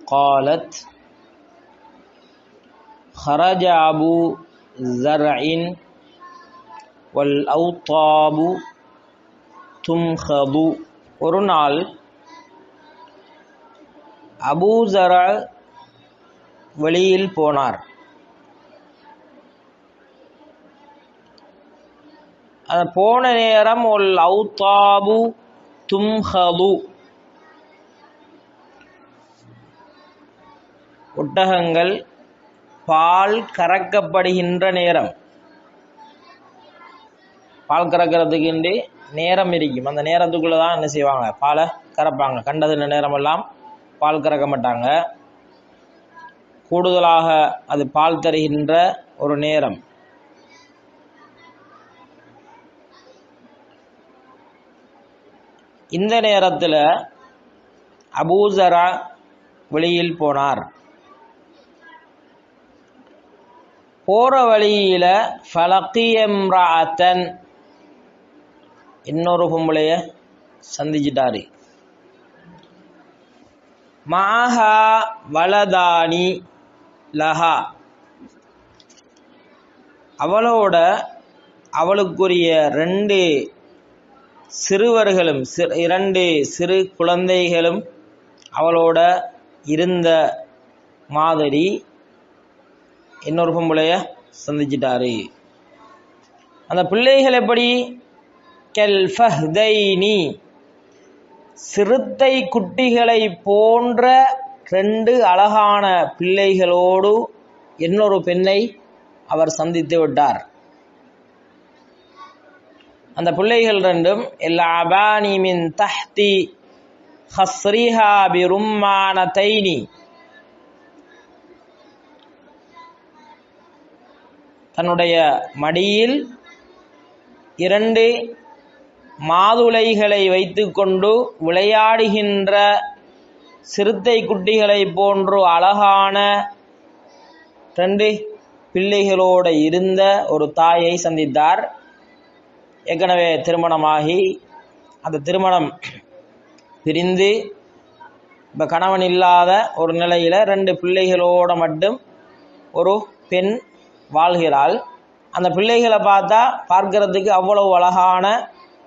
قالت خرج أبو زرع والأوطاب تمخض. ஒரு நாள் Abu sir வெளியில் போனார். அந்த போன நேரம் ஒல் அவுத்தாபு தும்ஹது, ஒட்டகங்கள் பால் கறக்கப்படுகின்ற நேரம். பால் கறக்கிறதுக்கு நேரம் இருக்கும். அந்த நேரத்துக்குள்ளே தான் என்ன செய்வாங்க, பாலை கறப்பாங்க. கண்டதில் நேரமெல்லாம் பால் கறக்க மாட்டாங்க. கூடுதலாக அது பால் தருகின்ற ஒரு நேரம். இந்த நேரத்தில் அபூ ஸர் வெளியில் போனார். போற வழியில ஃபலகிய இம்ரஅத்தன், இன்னொரு பொம்பளைய சந்திச்சிட்டாரு. மஅஹா வலதானி லஹா, அவளோட அவளுக்குரிய ரெண்டு சிறுவர்களும் இரண்டு சிறு குழந்தைகளும் அவளோட இருந்த மாதிரி இன்னொரு பொம்பளைய சந்திச்சிட்டாரு. அந்த பிள்ளைகள் எப்படி, கல் ஃபஹ்தைனி, சிறுத்தை குட்டிகளை போன்ற ரெண்டு அழகான பிள்ளைகளோடு இன்னொரு பெண்ணை அவர் சந்தித்து விட்டார். அந்த பிள்ளைகள் ரெண்டும் யல்அபானி மின் தஹ்தி ஹஸ்ரிஹா பிரும்மானதைனி, தன்னுடைய மடியில் இரண்டு மாதுளைகளை வைத்துக்கொண்டு விளையாடுகின்ற சிறுத்தை குட்டிகளை போன்று அழகான ரெண்டு பிள்ளைகளோடு இருந்த ஒரு தாயை சந்தித்தார். ஏற்கனவே திருமணமாகி அந்த திருமணம் பிரிந்து இப்போ கணவன் இல்லாத ஒரு நிலையில் ரெண்டு பிள்ளைகளோடு மட்டும் ஒரு பெண் வாழ்கிறாள். அந்த பிள்ளைகளை பார்த்தா பார்க்கறதுக்கு அவ்வளவு அழகான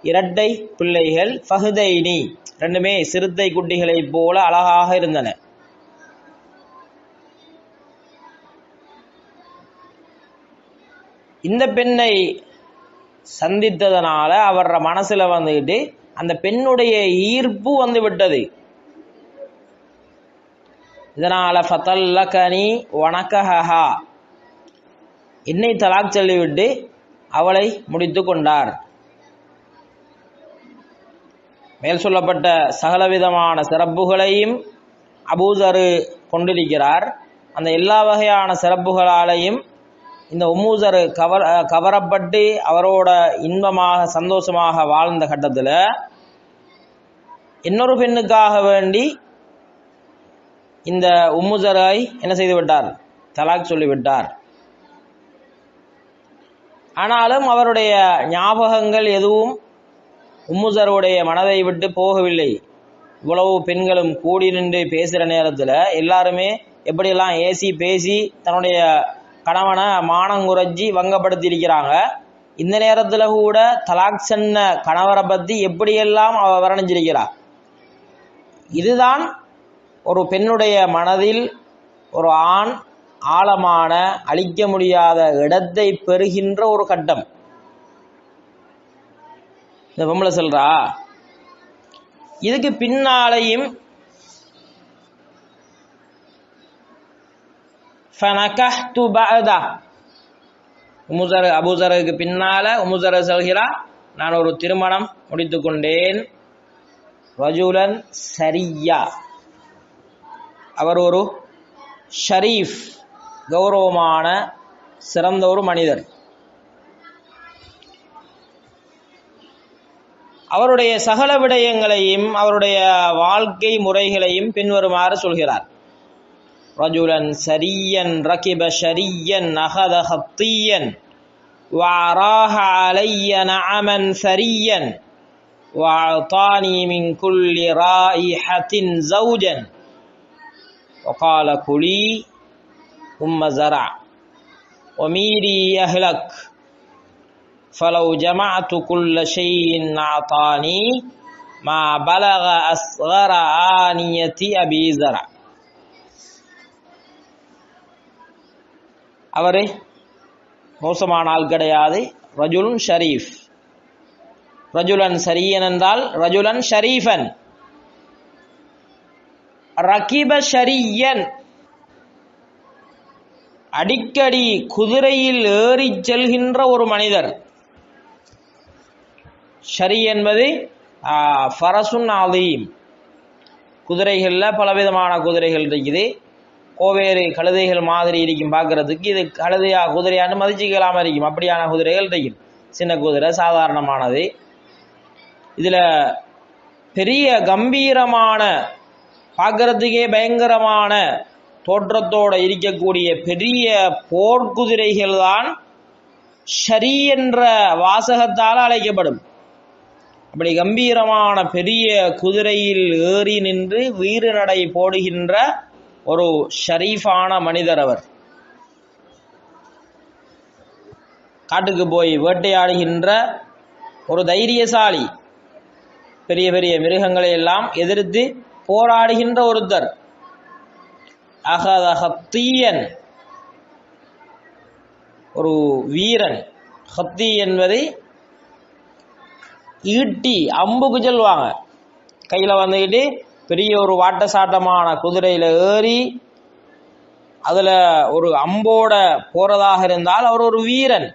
இரட்டை பிள்ளைகள். ஃபஹ்தைனி, ரெண்டுமே சிறுத்தை குட்டிகளை போல அழகாக இருந்தன. இந்த பெண்ணை சந்தித்ததனால அவர மனசுல வந்துக்கிட்டு அந்த பெண்ணுடைய ஈர்ப்பு வந்து விட்டது. இதனால ஃபதல்லகனி வனகஹா, என்னை தலாக் சொல்லிவிட்டு அவளை முடித்து கொண்டார். மேல் சொல்லப்பட்ட சகலவிதமான சிறப்புகளையும் அபூ ஸர் கொண்டிருக்கிறார். அந்த எல்லா வகையான சிறப்புகளாலையும் இந்த உம்மு ஸர் கவரப்பட்டு அவரோட இன்பமாக சந்தோஷமாக வாழ்ந்த கட்டத்தில் இன்னொரு பெண்ணுக்காக வேண்டி இந்த உம்மு ஸரை என்ன செய்து விட்டார், தலாக் சொல்லிவிட்டார். ஆனாலும் அவருடைய ஞாபகங்கள் எதுவும் உம்மு ஸருடைய மனதை விட்டு போகவில்லை. இவ்வளவு பெண்களும் கூடி நின்று பேசுகிற நேரத்தில் எல்லாருமே எப்படியெல்லாம் ஏசி பேசி தன்னுடைய கணவனை மானங்குறைஞ்சி வங்கப்படுத்தி இருக்கிறாங்க. இந்த நேரத்தில் கூட தலாக் சொன்ன கணவரை பற்றி எப்படியெல்லாம் அவ வர்ணிச்சிருக்கிறார். இதுதான் ஒரு பெண்ணுடைய மனதில் ஒரு ஆண் ஆழமான அழிக்க முடியாத இடத்தை பெறுகின்ற ஒரு கட்டம். இந்த பொம்பளை சொல்றா, இதுக்கு பின்னாலையும் ஃபனகஹ்து பஅதா, அபூ ஸருக்கு பின்னால உம்மு ஸர் சொல்கிறா, நான் ஒரு திருமணம் முடித்து கொண்டேன். ரஜுலன் சரியா, அவர் ஒரு ஷரீஃப், கௌரவமான சிறந்த ஒரு மனிதர். அவருடைய சகல விடயங்களையும் அவருடைய வாழ்க்கை முறைகளையும் பின்வருமாறு சொல்கிறார். ரஜுலன் சரியன் ரகிப ஷரியன் அஹத ஹத்தியன் வஅராஹ அலைய நஅமன் சரியன் வஅதானி மின் குல்லி ராயிஹத்தின் ஜௌஜன் وقال كلي ثم زرع وميري أهلك فلو جمعت كل شيء أعطاني ما بلغ أصغر آنية أبي زرع. அவரே மோசமான ஆள் கிடையாது. ரஜுலுன் ஷரீஃப். ரஜுலன் சரியன் என்றால் ரஜுலன் ஷரீஃபன். ரகிப ஷரியன், அடிக்கடி குதிரையில் ஏறி செல்கின்ற ஒரு மனிதர். ஷரி என்பது ஃபரசுன் ஆலீம். குதிரைகளில் பலவிதமான குதிரைகள் இருக்குது. கோவேறு கழுதைகள் மாதிரி இருக்கும் பார்க்கறதுக்கு. இது கழுதையா குதிரையான்னு மதிச்சுக்கலாமல் இருக்கும். அப்படியான குதிரைகள் இருக்கும். சின்ன குதிரை சாதாரணமானது. இதில் பெரிய கம்பீரமான, பார்க்கறதுக்கே பயங்கரமான தோற்றத்தோடு இருக்கக்கூடிய பெரிய போர்க்குதிரைகள் தான் ஷரி என்ற வாசகத்தால் அழைக்கப்படும். அப்படி கம்பீரமான பெரிய குதிரையில் ஏறி நின்று வீறு நடை போடுகின்ற ஒரு ஷரீஃபான மனிதர் அவர். காட்டுக்கு போய் வேட்டையாடுகின்ற ஒரு தைரியசாலி, பெரிய பெரிய மிருகங்களை எல்லாம் எதிர்த்து போராடுகின்ற ஒருத்தர். ஹத்தீயன், ஒரு வீரன். ஹத்தி என்பது ஈட்டி, அம்புக்கு சொல்லுவாங்க. கையில் வந்துக்கிட்டு பெரிய ஒரு வாட்ட சாட்டமான குதிரையில் ஏறி அதில் ஒரு அம்போட போறதாக இருந்தால் அவர் ஒரு வீரன்.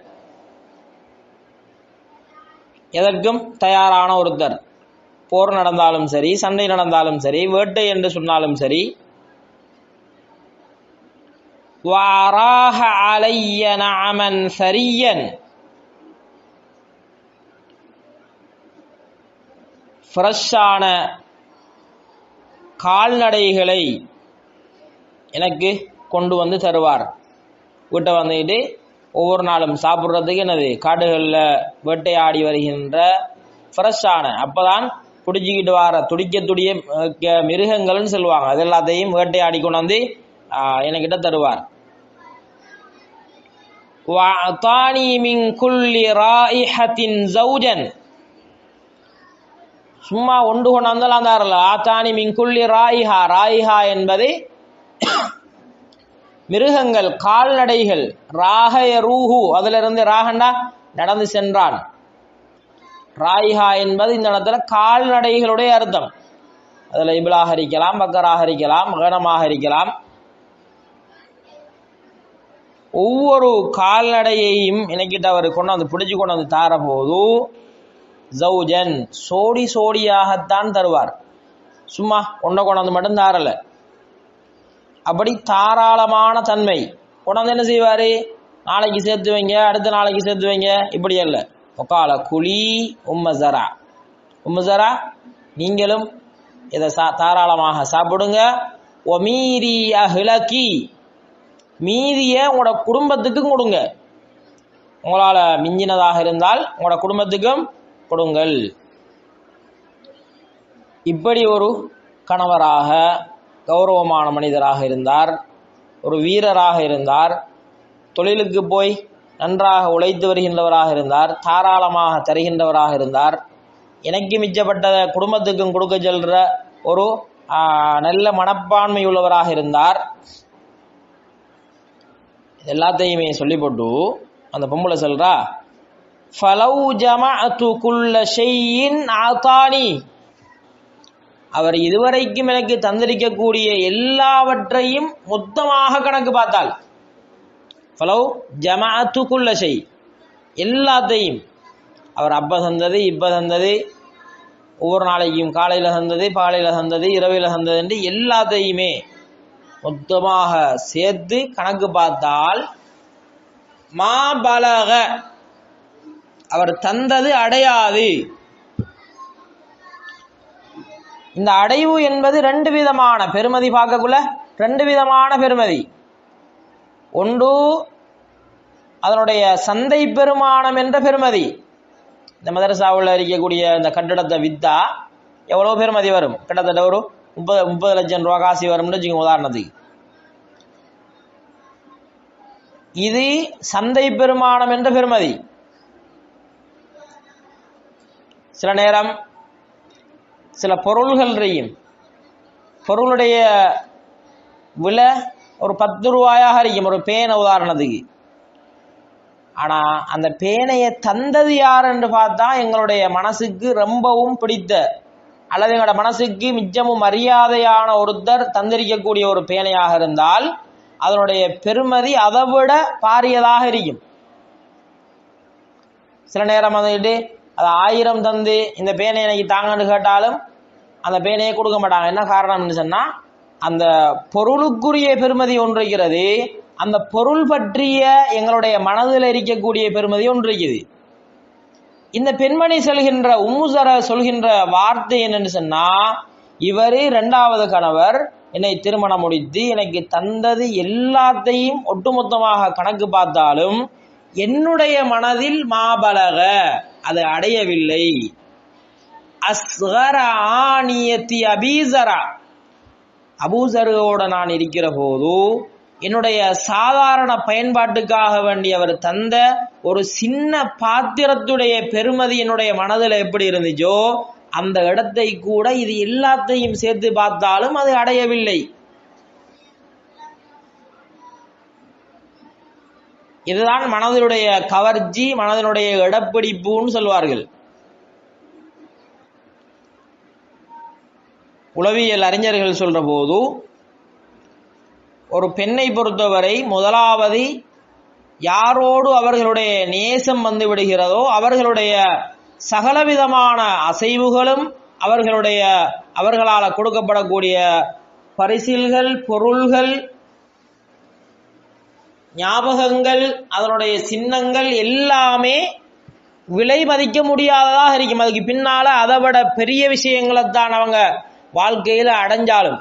எதற்கும் தயாரான ஒருத்தர். போர் நடந்தாலும் சரி, சண்டை நடந்தாலும் சரி, வேட்டை என்று சொன்னாலும் சரி. வாராஹ அலைய நஅமன் சரியன், ஃப்ரெஷ்ஷான கால்நடைகளை எனக்கு கொண்டு வந்து தருவார். வீட்டை வந்துக்கிட்டு ஒவ்வொரு நாளும் சாப்பிட்றதுக்கு என்னது, காடுகளில் வேட்டையாடி வருகின்ற ஃப்ரெஷ்ஷான, அப்போதான் பிடிச்சிக்கிட்டு வர துடிக்க மிருகங்கள்னு சொல்லுவாங்க. அது எல்லாத்தையும் வேட்டையாடி கொண்டு வந்து என்கிட்ட தருவார். வஅதானி மின் குல்லி ராயிஹத்தின் ஜௌஜன், சும்மா ஒன்று கொண்டு வந்தாலும் தாரல. ஆத்தானி மின்குள்ளி ராயிஹா. ராயிஹா என்பது மிருகங்கள், கால்நடைகள். ராகய ரூஹு, அதிலிருந்து ராகண்டா நடந்து சென்றான். ராயிஹா என்பது இந்த இடத்துல கால்நடைகளுடைய அர்த்தம். அதில் இபிலாக இருக்கலாம், பக்கராக இருக்கலாம், கனமாக இருக்கலாம். ஒவ்வொரு கால்நடையையும் எனக்கிட்ட அவர் கொண்டு வந்து பிடிச்சு கொண்டு வந்து தார போது ஜௌஜன், சோடி சோடியாகத்தான் தருவார். சும்மா ஒன்றை கொண்டாந்து மட்டும் தாரல. அப்படி தாராளமான தன்மை. கொண்டாந்து என்ன செய்வார், நாளைக்கு சேர்த்து வைங்க, அடுத்த நாளைக்கு சேர்த்து வைங்க, இப்படி அல்ல. ஒக்கால குழி உம்மசரா. உம்மசரா, நீங்களும் இதை தாராளமாக சாப்பிடுங்க. ஒமீரி அஹ்லகி, மீதியை உங்களோட குடும்பத்துக்கும் கொடுங்க. உங்களால் மிஞ்சினதாக இருந்தால் உங்களோட குடும்பத்துக்கும் கொடுங்கள். இப்படி ஒரு கணவராக, கௌரவமான மனிதராக இருந்தார். ஒரு வீரராக இருந்தார். தொழிலுக்கு போய் நன்றாக உழைத்து வருகின்றவராக இருந்தார். தாராளமாக தருகின்றவராக இருந்தார். எனக்கு மிச்சப்பட்ட குடும்பத்துக்கும் கொடுக்க செல்ற ஒரு நல்ல மனப்பான்மை உள்ளவராக இருந்தார். எல்லாத்தையுமே சொல்லி போட்டு அந்த பொம்பளை சொல்றா, ஃபலவ் ஜமஅது குல்ல ஷைஇன் ஆதானி, அவர் இதுவரைக்கும் எனக்கு தந்திருக்கக்கூடிய எல்லாவற்றையும் மொத்தமாக கணக்கு பார்த்தால், ஃபலவ் ஜமஅது குல்ல ஷை, எல்லாத்தையும் அவர் அப்ப தந்தது, இப்ப தந்தது, ஒவ்வொரு நாளைக்கும் காலையில் தந்தது, பாலையில் தந்தது, இரவில் தந்தது என்று எல்லாத்தையுமே மொத்தமாக சேர்த்து கணக்கு பார்த்தால், மா பலக, அவர் தந்தது அடையாது. இந்த அடைவு என்பது ரெண்டு விதமான பெருமதி. பார்க்கக்குள்ள ரெண்டு விதமான பெருமதி. ஒன்று அதனுடைய சந்தை பெருமானம் என்ற பெருமதி. இந்த மதரசாவில் இருக்கக்கூடிய இந்த கட்டிடத்தை விற்றா எவ்வளோ பெருமதி வரும்? கிட்டத்தட்ட ஒரு 30 லட்சம் ரூபா காசி வரும்னு வச்சுக்கோங்க உதாரணத்துக்கு. இது சந்தை பெருமானம் என்ற பெருமதி. சில நேரம் சில பொருள்கள் பொருளுடைய விலை ஒரு 10 ரூபாயாக இருக்கும், ஒரு பேனை உதாரணத்துக்கு. ஆனா அந்த பேனையை தந்தது யார் என்று பார்த்தா எங்களுடைய மனசுக்கு ரொம்பவும் பிடித்த அல்லது எங்களோட மனசுக்கு மிச்சமும் மரியாதையான ஒருத்தர் தந்திருக்கக்கூடிய ஒரு பேனையாக இருந்தால் அதனுடைய பெருமதி அதை விட பாரியதாக இருக்கும். சில நேரம் வந்துட்டு அது 1000 தந்து இந்த பேனை எனக்கு தாங்கன்னு கேட்டாலும் அந்த பேனையை கொடுக்க மாட்டாங்க. என்ன காரணம்னு சொன்னா அந்த பொருளுக்குரிய பெருமதி ஒன்று இருக்கிறது, அந்த பொருள் பற்றிய எங்களுடைய மனதில் இருக்கக்கூடிய பெருமதி ஒன்று இருக்குது. இந்த பெண்மணி சொல்கின்ற உம்முசர சொல்கின்ற வார்த்தை என்னன்னு சொன்னா, இவரு 2வது கணவர் என்னை திருமணம் முடித்து எனக்கு தந்தது எல்லாத்தையும் ஒட்டுமொத்தமாக கணக்கு பார்த்தாலும் என்னுடைய மனதில் மாபலக அது அடையவில்லை. அஸ்கர ஆனியத்தி அபீசரா, அபூசரோட நான் இருக்கிற போது என்னுடைய சாதாரண பயன்பாட்டுக்காக வேண்டி அவர் தந்த ஒரு சின்ன பாத்திரத்துடைய பெருமதி என்னுடைய மனதில் எப்படி இருந்துச்சோ அந்த இடத்தை கூட இது எல்லாத்தையும் சேர்த்து பார்த்தாலும் அது அடையவில்லை. இதுதான் மனதினுடைய கவர்ச்சி, மனதினுடைய இடப்பிடிப்புன்னு சொல்வார்கள். உளவியல் அறிஞர்கள் சொல்ற போது ஒரு பெண்ணை பொறுத்தவரை முதலாவது யாரோடு அவர்களுடைய நேசம் வந்து விடுகிறதோ அவர்களுடைய சகலவிதமான அசைவுகளும் அவர்களால் கொடுக்கப்படக்கூடிய பரிசில்கள், பொருள்கள், ஞாபகங்கள், அதனுடைய சின்னங்கள் எல்லாமே விலை மதிக்க முடியாததாக இருக்கும். அதுக்கு பின்னால அதை விட பெரிய விஷயங்களைத்தான் அவங்க வாழ்க்கையில் அடைஞ்சாலும்.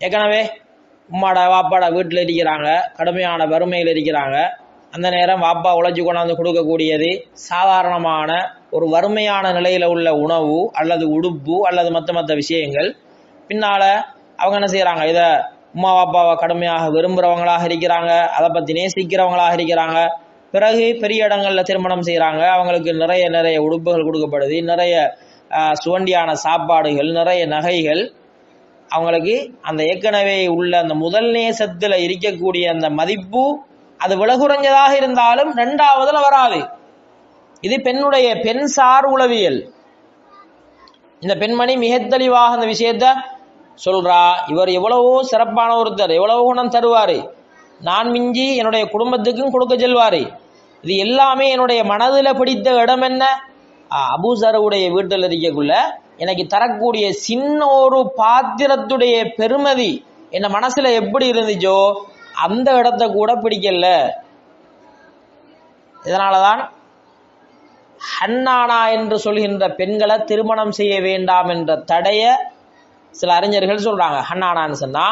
ஏற்கனவே உம்மாட வாப்பாட வீட்டில் இருக்கிறாங்க, கடுமையான வறுமையில் இருக்கிறாங்க. அந்த நேரம் வாப்பா உழைச்சி கொண்டாந்து கொடுக்கக்கூடியது சாதாரணமான ஒரு வறுமையான நிலையில் உள்ள உணவு அல்லது உடுப்பு அல்லது மற்ற விஷயங்கள். பின்னால் அவங்க என்ன செய்கிறாங்க, இதை உம்மா வாப்பாவை கடுமையாக விரும்புகிறவங்களாக இருக்கிறாங்க, அதை பற்றி நேசிக்கிறவங்களாக இருக்கிறாங்க. பிறகு பெரிய இடங்களில் திருமணம் செய்கிறாங்க, அவங்களுக்கு நிறைய உடுப்புகள் கொடுக்கப்படுது, நிறைய சுவண்டியான சாப்பாடுகள், நிறைய நகைகள். அவங்களுக்கு அந்த ஏற்கனவே உள்ள அந்த முதல் நேசத்தில் இருக்கக்கூடிய அந்த மதிப்பு அது விலகுறைஞ்சதாக இருந்தாலும் 2வதுல வராது. இது பெண்ணுடைய பெண் சார் உளவியல். இந்த பெண்மணி மிக தெளிவாக அந்த விஷயத்த சொல்றா. இவர் எவ்வளவோ சிறப்பான ஒருத்தர், எவ்வளவோ குணம் தருவாரு, நான் மிஞ்சி என்னுடைய குடும்பத்துக்கும் கொடுக்க செல்வாரு. இது எல்லாமே என்னுடைய மனதில் பிடித்த இடம் என்ன, அபூசருடைய வீட்டில் இருக்கக்குள்ள எனக்கு தரக்கூடிய சின்ன ஒரு பாத்திரத்துடைய பெருமதி என்ன மனசுல எப்படி இருந்துச்சோ அந்த இடத்தை கூட பிடிக்கல. இதனாலதான் ஹன்னானா என்று சொல்கின்ற பெண்களை திருமணம் செய்ய வேண்டாம் என்ற தடைய சில அறிஞர்கள் சொல்றாங்க. ஹன்னானான்னு சொன்னா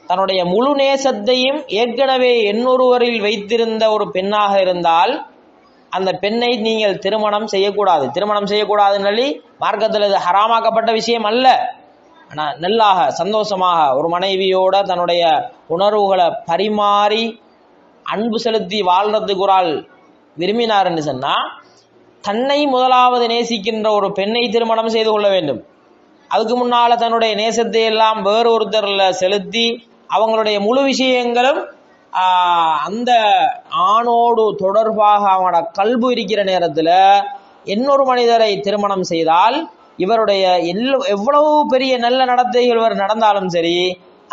தன்னுடைய முழு நேசத்தையும் ஏற்கனவே இன்னொருவரில் வைத்திருந்த ஒரு பெண்ணாக இருந்தால் அந்த பெண்ணை நீங்கள் திருமணம் செய்யக்கூடாது. திருமணம் செய்யக்கூடாதுன்னு மார்க்கத்தில் இது ஹராமாக்கப்பட்ட விஷயம் அல்ல. ஆனால் நல்லாக சந்தோஷமாக ஒரு மனைவியோட தன்னுடைய உணர்வுகளை பரிமாறி அன்பு செலுத்தி வாழ்றதுக்கு ஒரு ஆள் விரும்பினார்ன்னு சொன்னால் தன்னை முதலாவது நேசிக்கின்ற ஒரு பெண்ணை திருமணம் செய்து கொள்ள வேண்டும். அதுக்கு முன்னால் தன்னுடைய நேசத்தை எல்லாம் வேறு ஒருத்தரில் செலுத்தி அவங்களுடைய முழு விஷயங்களும் அந்த ஆணோடு தொடர்பாக அவனோட கல்பு இருக்கிற நேரத்தில் இன்னொரு மனிதரை திருமணம் செய்தால் இவருடைய எவ்வளவு பெரிய நல்ல நடத்தைகள் இவர் நடந்தாலும் சரி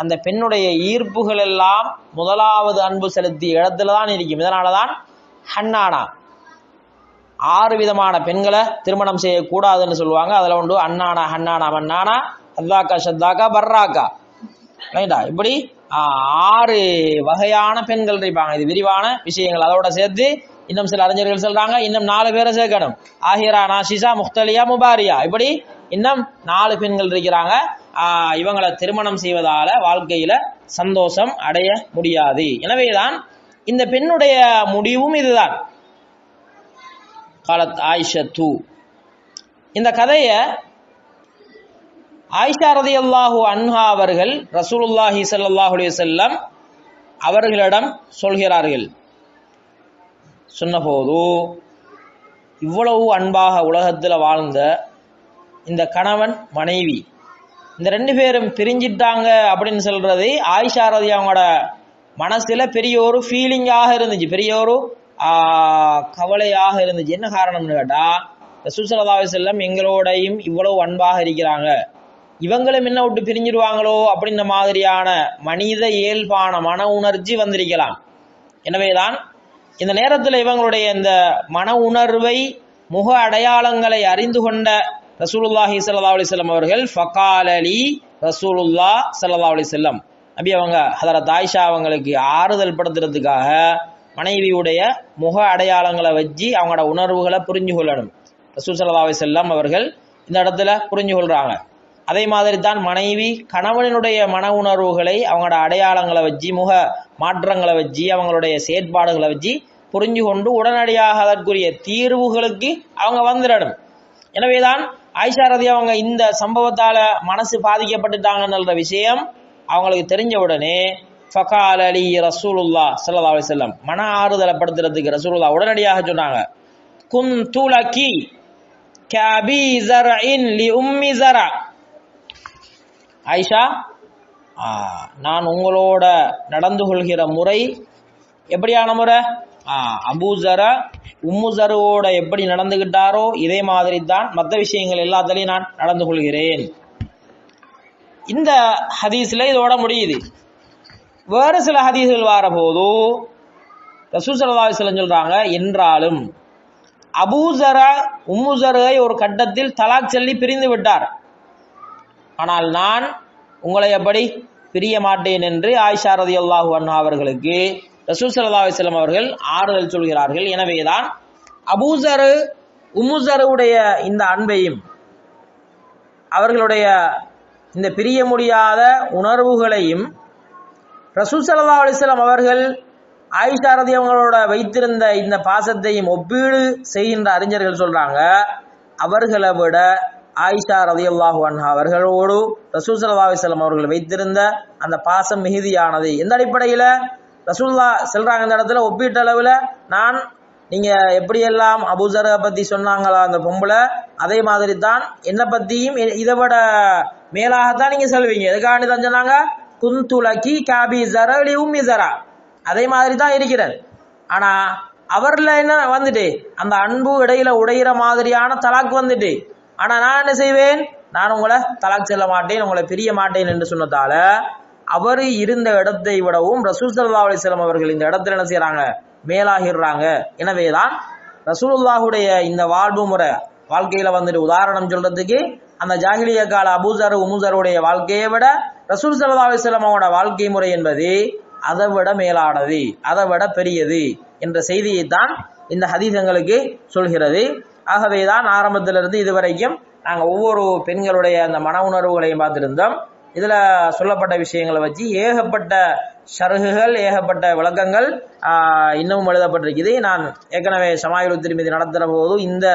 அந்த பெண்ணுடைய ஈர்ப்புகள் எல்லாம் முதலாவது அன்பு செலுத்திய இடத்துல தான் இருக்கும். இதனாலதான் ஹன்னானா 6 விதமான பெண்களை திருமணம் செய்யக்கூடாதுன்னு சொல்லுவாங்க. அதில் ஒன்று அண்ணானா, ஹன்னானா, மன்னானா, அத்தாக்கா, ஷத்தாக்கா, பர்ராக்கா, ரைட்டா? இப்படி 6 வகையான பெண்கள் இருப்பாங்க. இது விரிவான விஷயங்கள். அதோட சேர்த்து இன்னும் சில அறிஞர்கள் சொல்றாங்க இன்னும் 4 பேரை சேர்க்கணும். ஆஹிரா, நாஷிசா, முக்தலியா, முபாரியா, இப்படி இன்னும் 4 பெண்கள் இருக்கிறாங்க. இவங்களை திருமணம் செய்வதால வாழ்க்கையில சந்தோஷம் அடைய முடியாது. எனவேதான் இந்த பெண்ணுடைய முடிவும் இதுதான். காலத் ஆயிஷத்து. இந்த கதையை ஆயிஷா ரலியல்லாஹு அன்ஹா அவர்கள் ரசூலுல்லாஹி ஸல்லல்லாஹு அலைஹி வஸல்லம் அவர்களிடம் சொல்கிறார்கள். சொன்னபோது இவ்வளவு அன்பாக உலகத்தில் வாழ்ந்த இந்த கணவன் மனைவி இந்த ரெண்டு பேரும் பிரிஞ்சிட்டாங்க அப்படின்னு சொல்றது ஆயிஷா ரலியல்லாஹு மனசுல பெரிய ஒரு ஃபீலிங்காக இருந்துச்சு, பெரிய ஒரு கவலையாக இருந்துச்சு. என்ன காரணம்னு கேட்டா, ரசூல் ஸல்லல்லாஹு அலைஹி வஸல்லம் எங்களோடையும் இவ்வளவு அன்பாக இருக்கிறாங்க, இவங்களும் என்ன விட்டு பிரிஞ்சிடுவாங்களோ அப்படின்ற மாதிரியான மனித இயல்பான மன உணர்ச்சி வந்திருக்கலாம். எனவேதான் இந்த நேரத்தில் இவங்களுடைய இந்த மன உணர்வை முக அடையாளங்களை அறிந்து கொண்ட ரசூலுல்லாஹி ஸல்லல்லாஹு அலைஹி வஸல்லம் அவர்கள் ஃபகாலலி ரசூலுல்லாஹ் ஸல்லல்லாஹு அலைஹி வஸல்லம் நபி அவங்க ஹதரத் ஆயிஷா அவங்களுக்கு ஆறுதல் படுத்துறதுக்காக மனைவியுடைய முக அடையாளங்களை வச்சு அவங்களோட உணர்வுகளை புரிஞ்சு கொள்ளணும். ரசூல் ஸல்லல்லாஹு அலைஹி வஸல்லம் அவர்கள் இந்த இடத்துல புரிஞ்சு கொள்றாங்க. அதே மாதிரி தான் மனைவி கணவனுடைய மன உணர்வுகளை அவங்களோட அடையாளங்களை வச்சு முக மாற்றங்களை வச்சு அவங்களுடைய செயற்பாடுகளை வச்சு புரிஞ்சு கொண்டு உடனடியாக அதற்குரிய தீர்வுகளுக்கு அவங்க வந்துடணும். எனவேதான் ஆயிஷா ரலியல்லாஹு அவங்க இந்த சம்பவத்தால மனசு பாதிக்கப்பட்டுட்டாங்கன்ற விஷயம் அவங்களுக்கு தெரிஞ்ச உடனே ஃபகால அலி ரசூலுல்லாஹ் ஸல்லல்லாஹு அலைஹி வஸல்லம் மன ஆறுதலை படுத்துறதுக்கு ரசூலுல்லாஹ் உடனடியாக சொன்னாங்க, குன்து லகி கபி ஸர்இன் லி உம்மி ஸரா. ஆயிஷா, நான் உங்களோட நடந்து கொள்கிற முறை எப்படியான முறை? அபூ ஸரா உம்மு ஸருவோட எப்படி நடந்துகிட்டாரோ இதே மாதிரி தான் மற்ற விஷயங்கள் எல்லாத்திலையும் நான் நடந்து கொள்கிறேன். இந்த ஹதீஸ்ல இதோட முடியுது. வேறு சில ஹதீஸ்கள் வர போது ரசூல் ஸல்லல்லாஹு அலைஹி வஸல்லம் சொல்றாங்க, என்றாலும் அபூ ஸரா உம்மு ஸருவை ஒரு கட்டத்தில் தலாக் சொல்லி பிரிந்து விட்டார், ஆனால் நான் உங்களை எப்படி பிரிய மாட்டேன் என்று ஆயிஷா ரலியல்லாஹு அன்ஹா அவர்களுக்கு ரசூல் ஸல்லல்லாஹு அலைஹி வஸல்லம் அவர்கள் ஆறுதல் சொல்கிறார்கள். எனவேதான் அபூ ஸர் உம்மு ஸருடைய இந்த அன்பையும் அவர்களுடைய இந்த பிரிய முடியாத உணர்வுகளையும் ரசூல் ஸல்லல்லாஹு அலைஹி வஸல்லம் அவர்கள் ஆயிஷா ரலியல்லாஹு வைத்திருந்த இந்த பாசத்தையும் ஒப்பீடு செய்கின்ற அறிஞர்கள் சொல்றாங்க, அவர்களை விட ஆயிஷா ரலியல்லாஹு அன்ஹா அவர்களோடு ரசூல் ஸல்லல்லாஹு அலைஹி வஸல்லம் அவர்கள் வைத்திருந்த அந்த பாசம் மிகுதியானது. எந்த அடிப்படையில் ரசூலுல்லாஹ் சொல்றாங்க இந்த இடத்துல ஒப்பீட்டளவில் நான் நீங்க எப்படியெல்லாம் அபூ ஸரை பத்தி சொன்னாங்களா அந்த பொம்பளை, அதே மாதிரி தான் என்னை பத்தியும் இதை விட மேலாகத்தான் நீங்க சொல்வீங்க. எதுக்காண்டி தான் சொன்னாங்க, குன்து லகி கபி ஸரா லி உம்மி ஸரா, அதே மாதிரி தான் இருக்கிறேன். ஆனா அவர்ல என்ன வந்துட்டு அந்த அன்பு இடையில உடையிற மாதிரியான தலாக் வந்துட்டு, ஆனா நான் என்ன செய்வேன், நான் உங்களை தலாக் செல்ல மாட்டேன், உங்களை பிரிய மாட்டேன் என்று சொன்னதால அவர் இருந்த இடத்தை விடவும் ரசூல் ஸல்லல்லாஹு அலைஹி வஸல்லம் அவர்கள் இந்த இடத்துல என்ன செய்யறாங்க, மேலாகிறாங்க. எனவேதான் ரசூலுல்லாஹுடைய இந்த வாழ்வு முறை வாழ்க்கையில வந்துட்டு உதாரணம் சொல்றதுக்கு அந்த ஜாஹிலிய கால அபூ ஸர் உம்மு ஸருடைய வாழ்க்கையை விட ரசூல் ஸல்லல்லாஹு அலைஹி வஸல்லம் அவரோட வாழ்க்கை முறை என்பது அதை விட மேலானது, அதை விட பெரியது என்ற செய்தியை தான் இந்த ஹதீஸ் எங்களுக்கு சொல்கிறது. ஆகவேதான் ஆரம்பத்திலிருந்து இதுவரைக்கும் நாங்கள் ஒவ்வொரு பெண்களுடைய அந்த மன உணர்வுகளையும் பார்த்திருந்தோம். இதுல சொல்லப்பட்ட விஷயங்களை வச்சு ஏகப்பட்ட ஷர்ஹுகள் ஏகப்பட்ட விளக்கங்கள் இன்னமும் எழுதப்பட்டிருக்குது. நான் ஏற்கனவே ஷமாயிலுத் திர்மிதி நடத்துற போது இந்த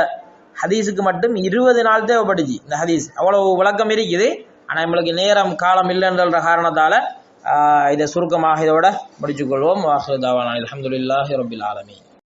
ஹதீஸுக்கு மட்டும் 20 நாள் தேவைப்பட்டுச்சு. இந்த ஹதீஸ் அவ்வளவு விளக்கம் இருக்குது. ஆனால் நம்மளுக்கு நேரம் காலம் இல்லைன்ற காரணத்தால இதை சுருக்கமாக இதோட முடிச்சுக்கொள்வோம். வாஹிரு தாவானா அல்ஹம்துலில்லாஹி ரப்பில் ஆலமீன்.